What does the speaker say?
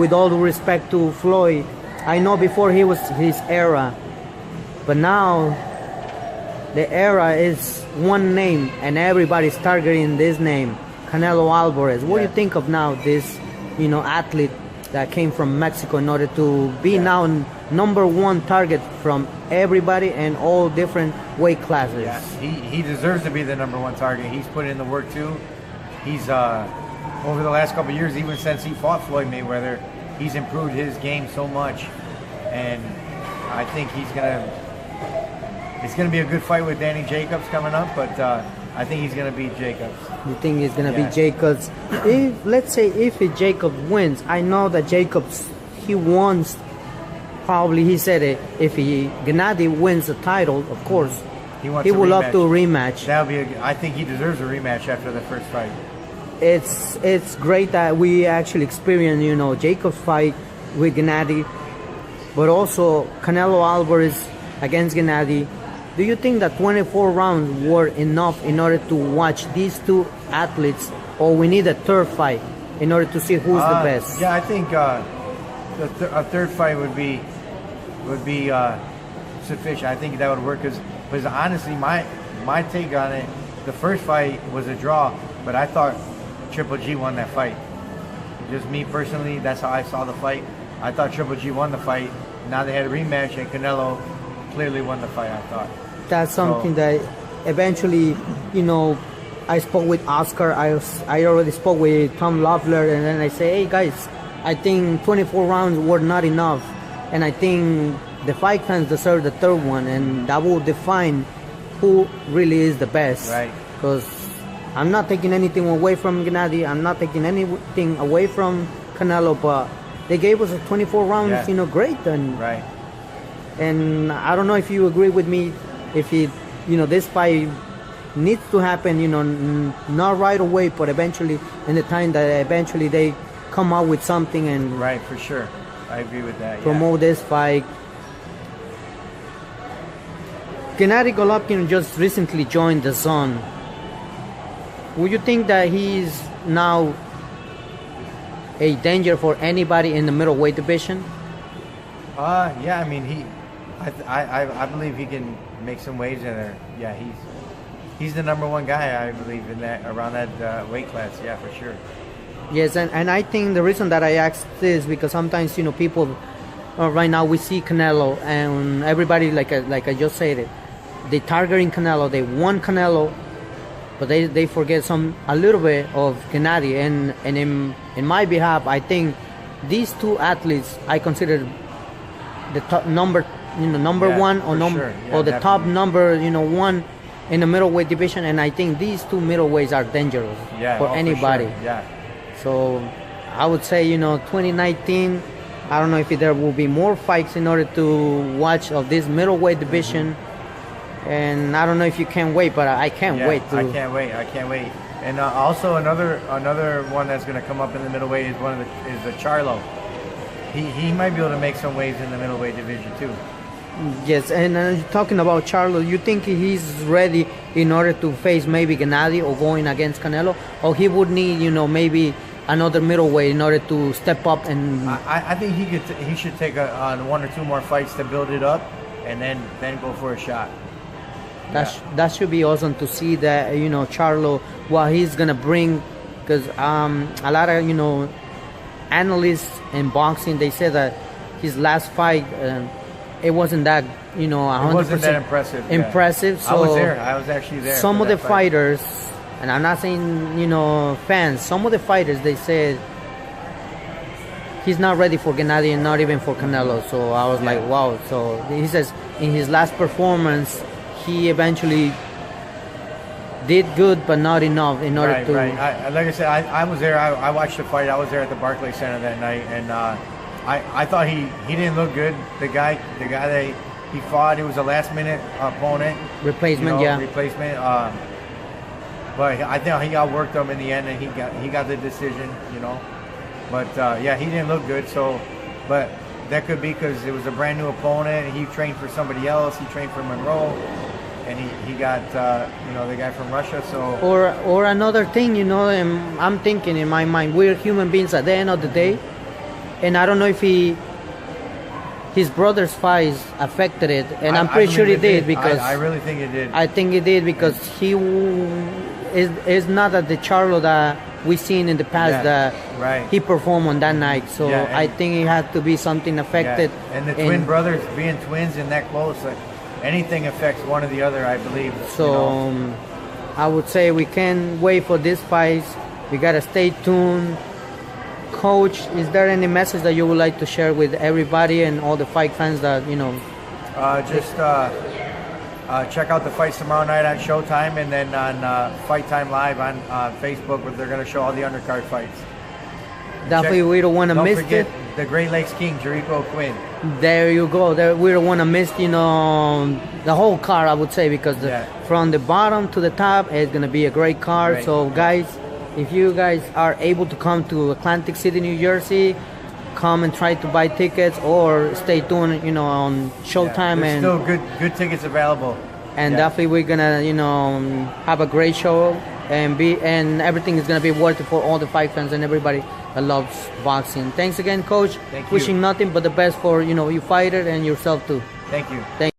with all due respect to Floyd, I know before he was his era, but now the era is one name and everybody's targeting this name, Canelo Alvarez. What do you think of now this, athlete that came from Mexico in order to be now number one target from everybody and all different weight classes? Yeah, he deserves to be the number one target. He's put in the work too. He's over the last couple of years, even since he fought Floyd Mayweather, he's improved his game so much, and I think it's gonna be a good fight with Danny Jacobs coming up, but I think he's gonna beat Jacobs. You think he's gonna beat Jacobs? Let's say if Jacobs wins, I know that Jacobs, he wants, probably he said it, if Gennady wins the title, of course, he would love to rematch. I think he deserves a rematch after the first fight. It's great that we actually experience, Jacobs fight with Gennady, but also Canelo Alvarez against Gennady. Do you think that 24 rounds were enough in order to watch these two athletes, or we need a third fight in order to see who's the best? Yeah, I think a third fight would be sufficient. I think that would work because honestly, my take on it, the first fight was a draw, but I thought Triple G won that fight. Just me personally, that's how I saw the fight. I thought Triple G won the fight. Now they had a rematch, and Canelo clearly won the fight, I thought. That's something that eventually, I spoke with Oscar. I already spoke with Tom Loeffler, and then I say, hey guys, I think 24 rounds were not enough, and I think the fight fans deserve the third one, and that will define who really is the best. Right. Because I'm not taking anything away from Gennady. I'm not taking anything away from Canelo, but they gave us a 24 rounds, great. And right. And I don't know if you agree with me. If this fight needs to happen, not right away, but eventually, in the time that eventually they come out with something and right, for sure, I agree with that. Promote this fight. Gennady Golovkin just recently joined the Zone. Would you think that he's now a danger for anybody in the middleweight division? Yeah, I mean I believe he can make some waves in there. Yeah, he's the number one guy, I believe, in that around that weight class. Yeah, for sure. Yes, and I think the reason that I asked this because sometimes people right now we see Canelo and everybody like I just said it, they targeting Canelo, they want Canelo, but they forget a little bit of Gennady, and in my behalf, I think these two athletes I consider the top number one or the top number one in the middleweight division, and I think these two middleweights are dangerous for anybody. For sure. Yeah. So I would say 2019. I don't know if there will be more fights in order to watch of this middleweight division. And I don't know if you can wait, but I can't wait. I can't wait. And also another one that's going to come up in the middleweight is the Charlo. He might be able to make some waves in the middleweight division too. Yes, and talking about Charlo, you think he's ready in order to face maybe Gennady or going against Canelo, or he would need maybe another middleweight in order to step up? And I think he should take on one or two more fights to build it up, and then go for a shot. That should be awesome to see that Charlo, what he's gonna bring, because a lot of analysts in boxing, they say that his last fight it wasn't that 100% it wasn't that impressive. So I was actually there. Some of the fighters, and I'm not saying fans, some of the fighters, they said he's not ready for Gennady and not even for Canelo. So I was like, wow. So he says in his last performance he eventually did good, but not enough in order to. Right. Like I said, I was there. I watched the fight. I was there at the Barclays Center that night, and I thought he didn't look good. The guy that he fought, he was a last minute opponent. Replacement. But I think he outworked him in the end, and he got the decision. But he didn't look good. So, but that could be because it was a brand new opponent. He trained for somebody else. He trained for Monroe. And he got the guy from Russia. So or another thing, and I'm thinking in my mind, we're human beings at the end of the day. and I don't know if his brother's fights affected it, and I'm pretty sure it did because I really think it did. I think it did because he is not at the Charlo that we seen in the past that he performed on that night. So I think it had to be something affected. Yeah. And the twin brothers being twins and that close, anything affects one or the other, I believe. So I would say we can't wait for this fight. We gotta stay tuned. Coach, is there any message that you would like to share with everybody and all the fight fans that check out the fights tomorrow night on Showtime, and then on Fight Time Live on Facebook, where they're going to show all the undercard fights. Definitely, we don't want to miss it. Don't forget the Great Lakes King, Jericho Quinn. There you go. We don't want to miss, the whole card, I would say, because from the bottom to the top, it's going to be a great card. Right. So, guys, if you guys are able to come to Atlantic City, New Jersey, come and try to buy tickets, or stay tuned, on Showtime. There's still good tickets available. And definitely we're gonna, have a great show, and everything is gonna be worth it for all the fight fans and everybody that loves boxing. Thanks again, Coach. Thank you. Wishing nothing but the best for you fighter and yourself too. Thank you. Thank